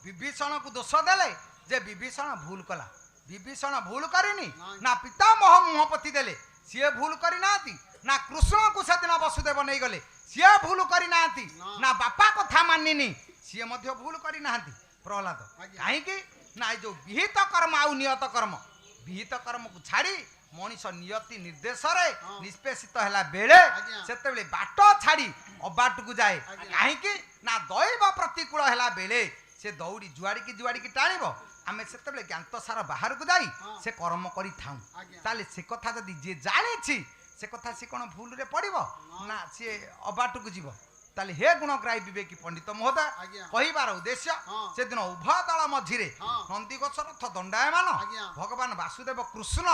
विभीषण को दोष देले जे विभीषण भूल कला विभीषण भूल करिनी ना पितामह मुहपति देले सी भूल करी नाती ना कृष्ण को सेदिन वसुदेव नहीं गले सी भूल करी नाती ना बापा कथा मानिनी सी मध्य भूल करी नाती प्रहलाद कहीं ना जो विहित कर्म आउ नियत कर्म विहित कर्म को छाड़ी मनीष नियति निर्देश निष्पेषित है बेले से बाट छाड़ी अबाट को जाए कहीं ना दैव प्रतिकूल है बेले से दौड़ी जुआड़ी की टाणिब आम से ज्ञात सार बाहर को जाई से कर्म करी थाऊ से कथा जदि जे जानी से कथा सी कौन भूल रे पड़ो ना सी अबाट को जीव ताले हे गुणग्राही विवेकी पंडित महोदय कहिबार उद्देश्य से दिन उभय दल मझिरे नंदीघोष रथ दंडायमान भगवान वासुदेव कृष्ण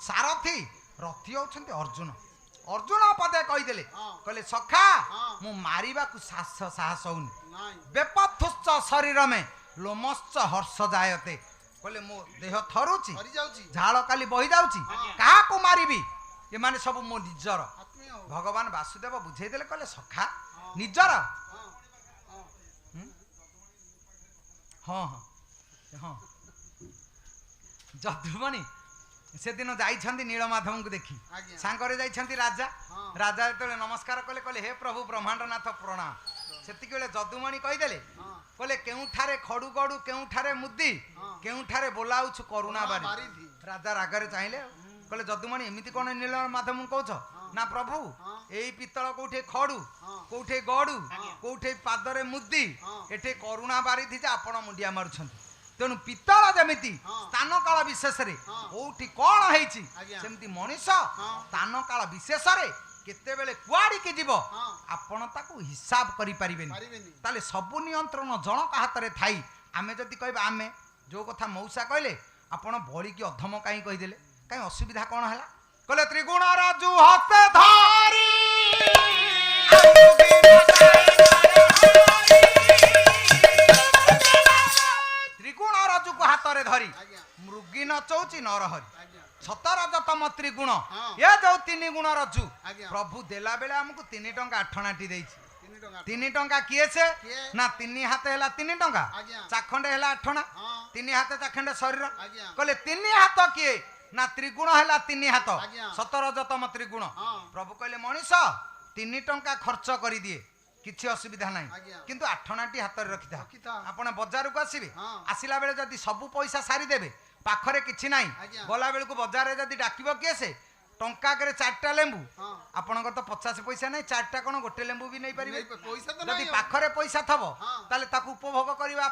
सारथी रथी होउछन्ते अर्जुन अर्जुन पदे कहीदेले कहले सखा मु मारिबा को साहस होउनी बेपथुश्च शरीर में लोमश्च हर्ष जायते कहले मो देह थरुची झाड़ काली बही जाउची काहा को मारिबी ये माने सब मो निजर भगवान वासुदेव बुझे देले कहले सखा निजर हाँ हाँ हाँ जदुमणि से दिन जाइछन्ति नीलमाधव को देखी सांगरे जाइछन्ति राजा राजा जेतले नमस्कार कले कहले हे प्रभु ब्रह्मांडनाथ प्रणाम सेतिक बेले जदुमणि कहिदेले कहले केउठारे खडु गडु केउठारे मुद्दी केउठारे बोलाउछु करुणा बारी राजा रागरे चाहिले कहले जदुमणि एमिति कोन नीलमाधव कहछ ना प्रभु एई पितल कोठे खडु कोठे गडु कोठे पादरे मुद्दी एठे करुणा बारिधि जे आपण मुंडिया मारुछन्ति तेणु पितल जमिति स्थान काल विशेष रे कोठी कोन हेछि सेमति मनीष स्थान काल विशेष रे केते बेले कुआडी के जीव आपण ताकू हिसाब करि परिबेनी ताले सब नियंत्रण जनक हाथ रे थाई आमे जदि कहबा आमे जो कथा मौसा कहले आपण बळी की अधम काई कहि देले काई असुविधा कोन हला कहले त्रिगुण राजू हस्ते धारी त्रिगुण राजू को हाथ रे धरी मृगी नचौची नरहरी सतरजतम त्रिगुण ये जो तीन गुण रज्जु प्रभु देला बेले हमको 3 टंका 8 आठी देइछि 3 टंका किए से ना 3 हाथ हैला 3 टंका चाखंडे हैला 8 ना 3 हाथ चाखंडे शरीर कहले 3 हाथ किए ना त्रिगुण हैला 3 हाथ सतरजतम त्रिगुण प्रभु कहले मनीष 3 टंका खर्च करी दिए किछि असुविधा नाही किंतु 8 नाटी हाथ रे रखिता आपण बाजार को आसीबे आसिला बेले जदी सब पैसा सारी देबे पाखरे किछि नाही गला बेल को बाजार रे जदी डाकिबो केसे टंका करे 4टा लेंबू आपनकर तो 50 पैसा नाही 4टा कोन गोटे लेंबू भी नहीं परिबे जदी पाखरे पैसा थबो ताले ताकू उपभोग करिवा